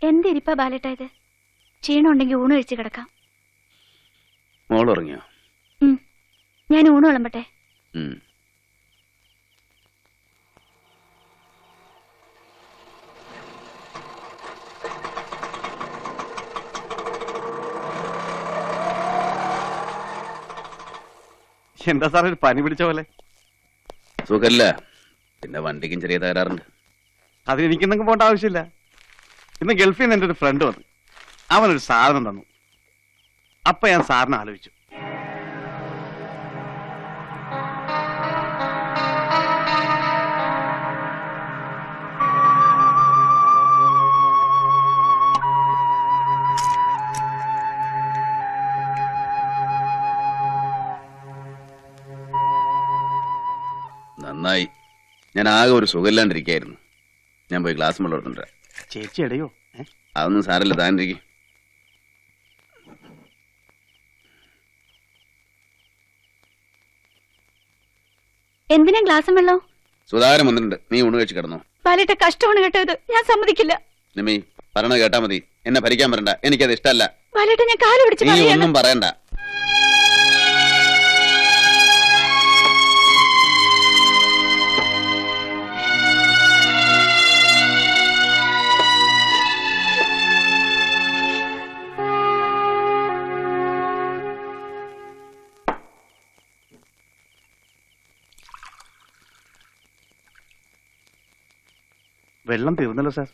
എന്തിരിപ്പാ ബാലേട്ടാ ഇത്? ക്ഷീണമുണ്ടെങ്കിൽ ഊണ് കഴിച്ച് കിടക്കാം. മോൾ ഉറങ്ങിയോ? ഞാൻ ഊണ് വിളമ്പട്ടെ? എന്താ സാറേ ഒരു പനി പിടിച്ച പോലെ? സുഖല്ല, പിന്നെ വണ്ടിക്കും ചെറിയ തകരാറുണ്ട്. അതിന് എനിക്കിന്നൊക്കെ പോകേണ്ട ആവശ്യമില്ല. ഇന്ന് ഗൾഫിൽ നിന്ന് എൻ്റെ ഒരു ഫ്രണ്ട് വന്നു. അവനൊരു സാധനം തന്നു. അപ്പൊ ഞാൻ സാറിനെ ആലോചിച്ചു. നന്നായി. ഞാൻ ആകെ ഒരു സുഖമില്ലാണ്ടിരിക്കായിരുന്നു. ഞാൻ പോയി ഗ്ലാസ് വെള്ളം എടുത്തിട്ട്. ചേച്ചി എടയോ? അതൊന്നും സാരല്ല, താനിരിക്കും. എന്തിനാ ഗ്ലാസും വെള്ളോ? സുധാകരൻ വന്നിട്ടുണ്ട്, നീ ഊണ് കഴിച്ച് കിടന്നോ. ബാലേട്ട കഷ്ടമാണ് കേട്ടത്, ഞാൻ സമ്മതിക്കില്ല. നിമ്മി പറയണത് കേട്ടാ മതി, എന്നെ ഭരിക്കാൻ പറയണ്ട, എനിക്കത് ഇഷ്ടമല്ല. ബാലേട്ട ഞാൻ കാല് പിടിച്ച് നീ ഒന്നും പറയണ്ട. വെള്ളം തീർന്നല്ലോ സാർ.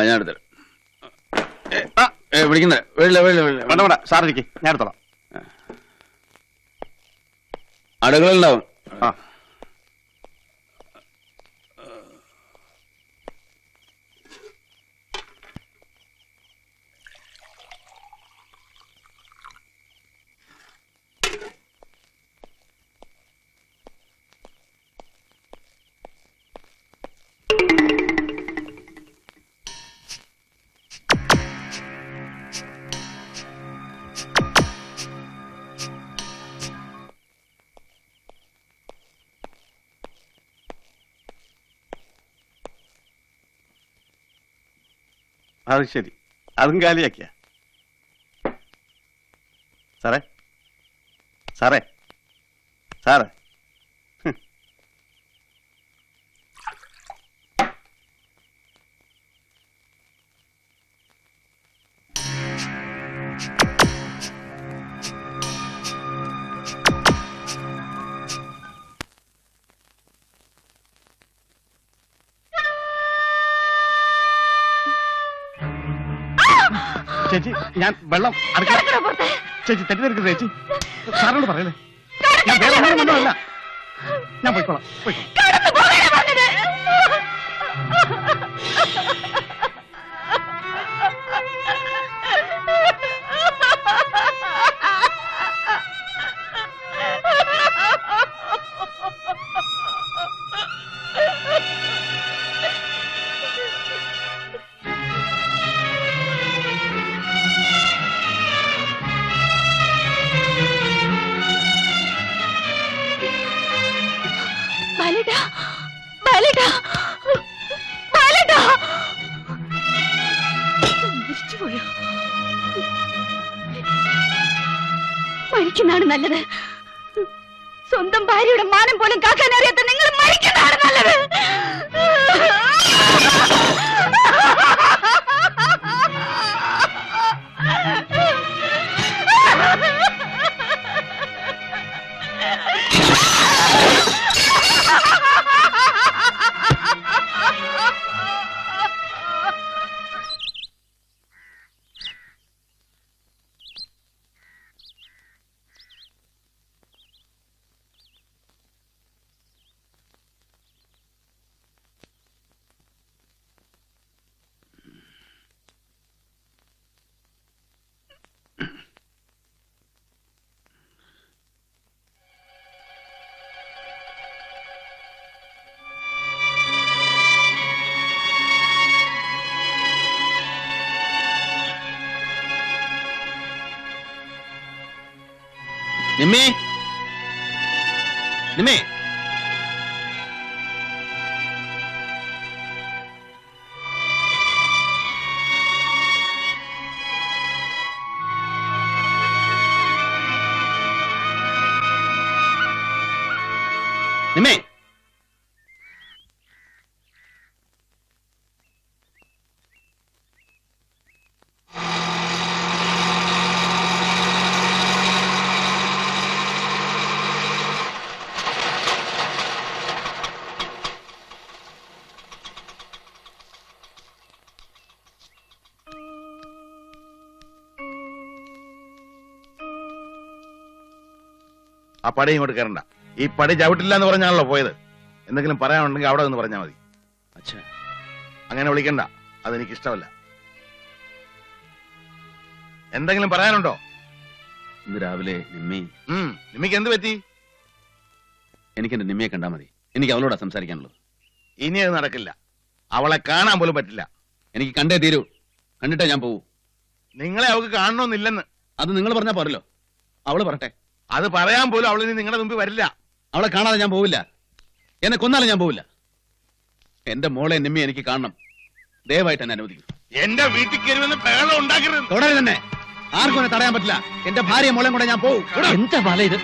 ഞാൻ എടുത്തരാം. വിളിക്കണ്ട, വേണ്ട വേണ്ട സാർ ഇരിക്കും, ഞാൻ എടുത്തോളാം. അടുക്കളുണ്ടാവും. അത് ശരി, അതും കാലിയാക്കിയ സാറേ. സാറേ സാറേ ചേച്ചി, ഞാൻ വെള്ളം ചേച്ചി തെറ്റിദ്ധരിക്കരുത് ചേച്ചി. സാറിനോട് പറയല്ലേ, ഞാൻ വേറെ ഒന്നുമല്ല. ഞാൻ പോയിക്കോളാം. മരിക്കുന്നതാണ് നല്ലത്. സ്വന്തം ഭാര്യയുടെ മാനം പോലും കാക്കാൻ അറിയാത്ത നിങ്ങൾ മരിക്കുന്നതാണ് നല്ലത്. നിമ്മി, നിമ്മി, നിമ്മേ ആ പടി ഇങ്ങോട്ട് കയറണ്ട. ഈ പടി ചവിട്ടില്ല എന്ന് പറഞ്ഞാണല്ലോ പോയത്. എന്തെങ്കിലും പറയാനുണ്ടെങ്കിൽ അവിടെ നിന്ന് പറഞ്ഞാൽ മതി. അച്ഛാ അങ്ങനെ വിളിക്കണ്ട, അതെനിക്ക് ഇഷ്ടമല്ല. എന്തെങ്കിലും പറയാനുണ്ടോ? ഇന്ന് രാവിലെ നിമ്മി നിമിക്ക് എന്ത് പറ്റി? എനിക്ക് എന്റെ നിമ്മയെ കണ്ടാ മതി. എനിക്ക് അവളോടാ സംസാരിക്കാനുള്ളത്. ഇനി അത് നടക്കില്ല. അവളെ കാണാൻ പോലും പറ്റില്ല. എനിക്ക് കണ്ടേ തീരൂ. കണ്ടിട്ടേ ഞാൻ പോവൂ. നിങ്ങളെ അവൾക്ക് കാണണമെന്നില്ലെന്ന്. അത് നിങ്ങൾ പറഞ്ഞാ പോരല്ലോ. അവള് പറട്ടെ. അത് പറയാൻ പോലും അവൾ ഇനി നിങ്ങളുടെ മുമ്പിൽ വരില്ല. അവളെ കാണാതെ ഞാൻ പോവില്ല. എന്നെ കൊന്നാലും ഞാൻ പോവില്ല. എന്റെ മോളെ നിമ്മി എനിക്ക് കാണണം. ദയവായിട്ട് എന്നെ അനുവദിക്കും. എന്റെ വീട്ടിൽ കയറുമെന്ന് ബഹളം ഉണ്ടാക്കരുത്. തുടരെ തന്നെ. ആർക്കും എന്നെ തടയാൻ പറ്റില്ല. എന്റെ ഭാര്യ മോളെ കൂടെ ഞാൻ പോവും. എന്താ ബാല ഇത്?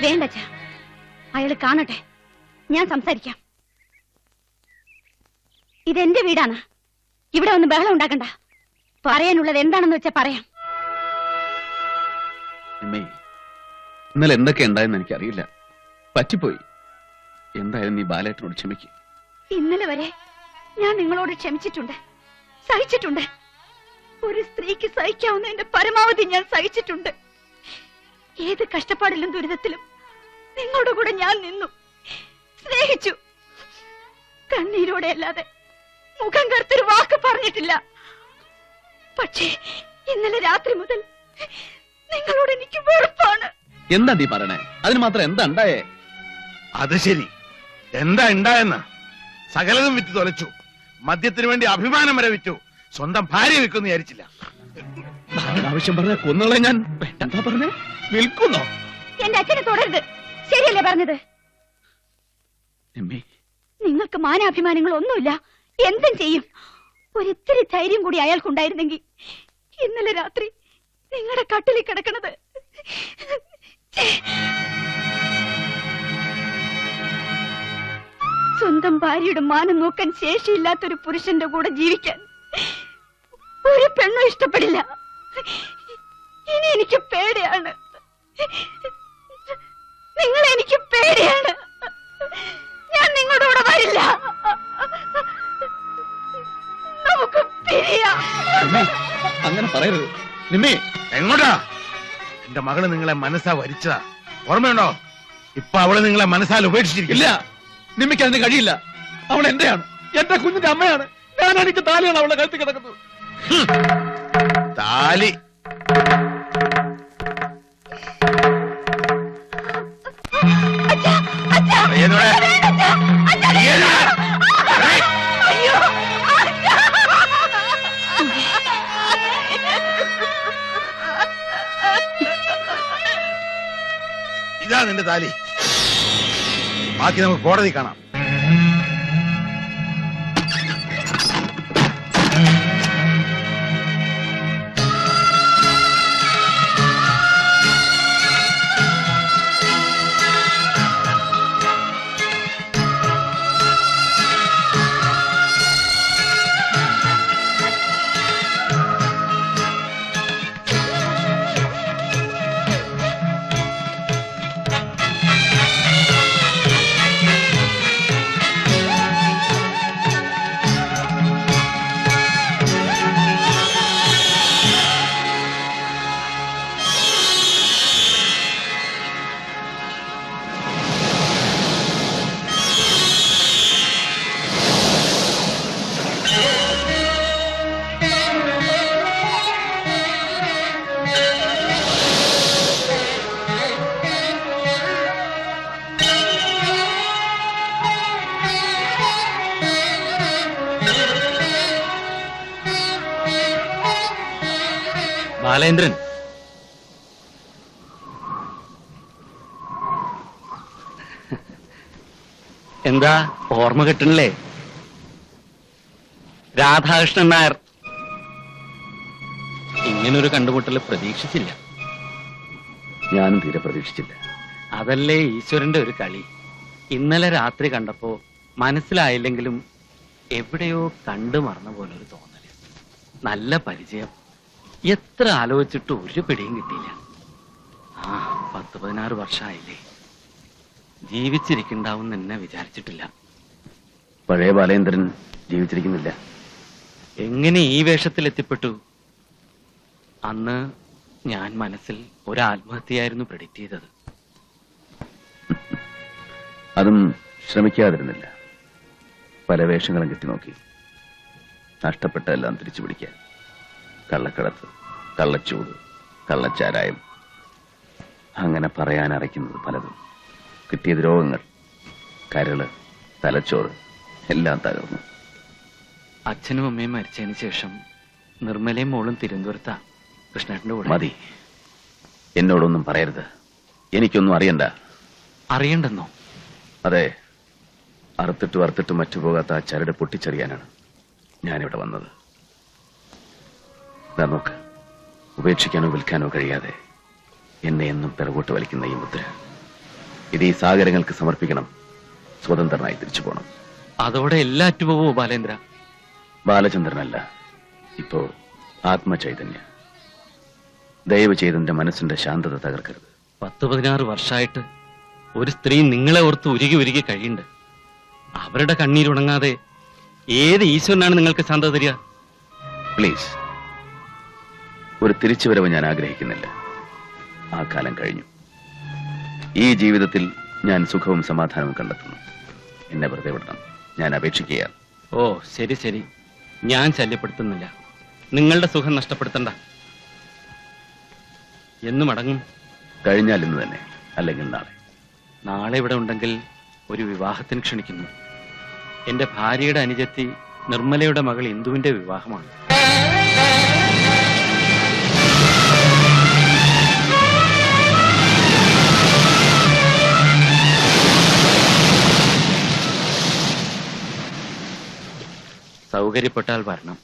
വേണ്ട അച്ഛാ, അയാള് കാണട്ടെ. ഞാൻ സംസാരിക്കാം. ഇതെന്റെ വീടാണ്. ഇവിടെ ഒന്ന് ബഹളം ഉണ്ടാക്കണ്ട. പറയാനുള്ളത് എന്താണെന്ന് വെച്ചാ പറയാം. ഇന്നലെ എന്തൊക്കെ ഉണ്ടായെന്ന് എനിക്കറിയില്ല. പറ്റിപ്പോയി. എന്തായാലും നീ ബാലേട്ടനോട് ക്ഷമിക്കും. ഇന്നലെ വരെ ഞാൻ നിങ്ങളോട് ക്ഷമിച്ചിട്ടുണ്ട്, സഹിച്ചിട്ടുണ്ട്. ഒരു സ്ത്രീക്ക് സഹിക്കാവുന്ന എന്റെ പരമാവധി ഞാൻ സഹിച്ചിട്ടുണ്ട്. ഏത് കഷ്ടപ്പാടിലും ദുരിതത്തിലും നിങ്ങളുടെ കൂടെ ഞാൻ നിന്നു, സ്നേഹിച്ചു. കണ്ണീരോടെ അല്ലാതെ മുഖം കറുത്തൊരു വാക്ക് പറഞ്ഞിട്ടില്ല. പക്ഷേ ഇന്നലെ രാത്രി മുതൽ നിങ്ങളോട് എനിക്ക് വെറുപ്പാണ്. എന്താ നീ പറയണേ? അതിന് മാത്രം എന്താ ഉണ്ടായേ? അത് ശരി, എന്താ ഉണ്ടായെന്ന്? സകലതും വിറ്റ് തൊലച്ചു. മദ്യത്തിന് വേണ്ടി അഭിമാനം വരെ വിറ്റു. സ്വന്തം ഭാര്യ വിൽക്കുന്നു വിചാരിച്ചില്ല. ആവശ്യം പറഞ്ഞ കൊന്നുകളെ ഞാൻ. എന്താ പറഞ്ഞേ? വിൽക്കുന്നോ? എന്റെ അച്ഛനെ തുടരുത്. ശരിയല്ലേ പറഞ്ഞത്? നിങ്ങൾക്ക് മാനാഭിമാനങ്ങൾ ഒന്നുമില്ല. എന്തും ചെയ്യും. ഒരിത്തിരി ധൈര്യം കൂടി അയാൾക്കുണ്ടായിരുന്നെങ്കിൽ ഇന്നലെ രാത്രി നിങ്ങളുടെ കട്ടിലിൽ കിടക്കണത്. സ്വന്തം ഭാര്യയുടെ മാനം നോക്കാൻ ശേഷിയില്ലാത്തൊരു പുരുഷന്റെ കൂടെ ജീവിക്കാൻ ഒരു പെണ്ണും ഇഷ്ടപ്പെടില്ല. ഇനി എനിക്ക് പേടിയാണ്. നിങ്ങളെനിക്ക് പേടിയാണ്. ഞാൻ നിങ്ങളുടെ കൂടെ വരില്ല. നമുക്ക് പിരിയാം. അങ്ങനെ പറയരുത് നിമ്മേ. എങ്ങോട്ടാ? എന്റെ മകള് നിങ്ങളെ മനസ്സാ വരിച്ചതാ, ഓർമ്മയുണ്ടോ? ഇപ്പൊ അവള് നിങ്ങളെ മനസ്സാൽ ഉപേക്ഷിച്ചിരിക്കില്ല. നിമ്മയ്ക്ക് അതിന് കഴിയില്ല. അവൾ എന്റെയാണ്, എന്റെ കുഞ്ഞിന്റെ അമ്മയാണ്. ഞാൻ എനിക്ക് താലിയാണ് അവളെ കഴുത്തി കിടക്കുന്നത്. താലി ഇതാ നിന്റെ താലി. ബാക്കി നമുക്ക് കോടതി കാണാം. ബാലേന്ദ്രൻ, എന്താ ഓർമ്മ കിട്ടണില്ലേ? രാധാകൃഷ്ണൻ നായർ ഇങ്ങനൊരു കണ്ടുമുട്ടൽ പ്രതീക്ഷിച്ചില്ല. ഞാനും തീരെ പ്രതീക്ഷിച്ചില്ല. അതല്ലേ ഈശ്വരന്റെ ഒരു കളി. ഇന്നലെ രാത്രി കണ്ടപ്പോ മനസ്സിലായില്ലെങ്കിലും എവിടെയോ കണ്ടു മറന്ന പോലൊരു തോന്നല്. നല്ല പരിചയം. എത്ര ആലോചിച്ചിട്ടും ഒരു പിടിയും കിട്ടിയില്ല. 10-16 വർഷമായില്ലേ. ജീവിച്ചിരിക്കണ്ടാവും എന്നെ വിചാരിച്ചിട്ടില്ല. പഴയ ബാലേന്ദ്രൻ ജീവിച്ചിരിക്കുന്നില്ല. എങ്ങനെ ഈ വേഷത്തിൽ എത്തിപ്പെട്ടു? അന്ന് ഞാൻ മനസ്സിൽ ഒരു ആത്മഹത്യയായിരുന്നു പ്രെഡിക്റ്റ് ചെയ്തത്. അതും ശ്രമിക്കാതിരുന്നില്ല. പല വേഷങ്ങളും കിട്ടി നോക്കി. നഷ്ടപ്പെട്ടെല്ലാം തിരിച്ചു പിടിക്കാൻ. കള്ളക്കടത്ത്, കള്ളച്ചൂട്, കള്ളച്ചാരായം, അങ്ങനെ പറയാൻ അറയ്ക്കുന്നത് പലതും. കിട്ടിയത് രോഗങ്ങൾ, കരള്, തലച്ചോറ് എല്ലാം തകർന്നു. അച്ഛനും അമ്മയും മരിച്ചതിന് ശേഷം നിർമ്മലയും മോളും തിരുവനന്തപുരത്താ കൃഷ്ണേട്ടന്റെ കൂടെ. മതി, എന്നോടൊന്നും പറയരുത്. എനിക്കൊന്നും അറിയണ്ട. അറിയണ്ടെന്നോ? അതെ, അറുത്തിട്ടും മറ്റു പോകാത്ത ആ ചരട് പൊട്ടിച്ചെറിയാനാണ് ഞാനിവിടെ വന്നത്. നോക്ക്, ഉപേക്ഷിക്കാനോ വിൽക്കാനോ കഴിയാതെ എന്നെ എന്നും പിറകോട്ട് വലിക്കുന്ന ഈ മുദ്ര, ഇത് ഈ സാഗരങ്ങൾക്ക് സമർപ്പിക്കണം. സ്വതന്ത്രനായി തിരിച്ചു പോകണം. അതോടെ എല്ലാ അറ്റുപോവോ ബാലേന്ദ്ര? ബാലചന്ദ്രനല്ല, ഇപ്പോ ആത്മചൈതന്യ. ദയവ് ചെയ്തെന്റെ മനസ്സിന്റെ ശാന്തത തകർക്കരുത്. 10-16 വർഷമായിട്ട് ഒരു സ്ത്രീ നിങ്ങളെ ഓർത്ത് ഉരുകി കഴിയുണ്ട്. അവരുടെ കണ്ണീരുണങ്ങാതെ ഏത് ഈശ്വരനാണ് നിങ്ങൾക്ക് ശാന്തത തരിക? പ്ലീസ്, ഒരു തിരിച്ചുവരവ് ഞാൻ ആഗ്രഹിക്കുന്നില്ല. ആ കാലം കഴിഞ്ഞു. ഈ ജീവിതത്തിൽ ഞാൻ സുഖവും സമാധാനവും കണ്ടെത്തുന്നു. എന്നെ വെറുതെ വിടണം. ഞാൻ അപേക്ഷിക്കുകയാണ്. ഓ ശരി, ഞാൻ ശല്യപ്പെടുത്തുന്നില്ല. നിങ്ങളുടെ സുഖം നഷ്ടപ്പെടുത്തണ്ട. എന്ന് മടങ്ങും? കഴിഞ്ഞാൽ ഇന്ന് തന്നെ, അല്ലെങ്കിൽ നാളെ. നാളെ ഇവിടെ ഉണ്ടെങ്കിൽ ഒരു വിവാഹത്തിന് ക്ഷണിക്കുന്നു. എന്റെ ഭാര്യയുടെ അനുജത്തി നിർമ്മലയുടെ മകൾ ഇന്ദുവിന്റെ വിവാഹമാണ്. സൗകര്യപ്പെട്ടാൽ വരണം.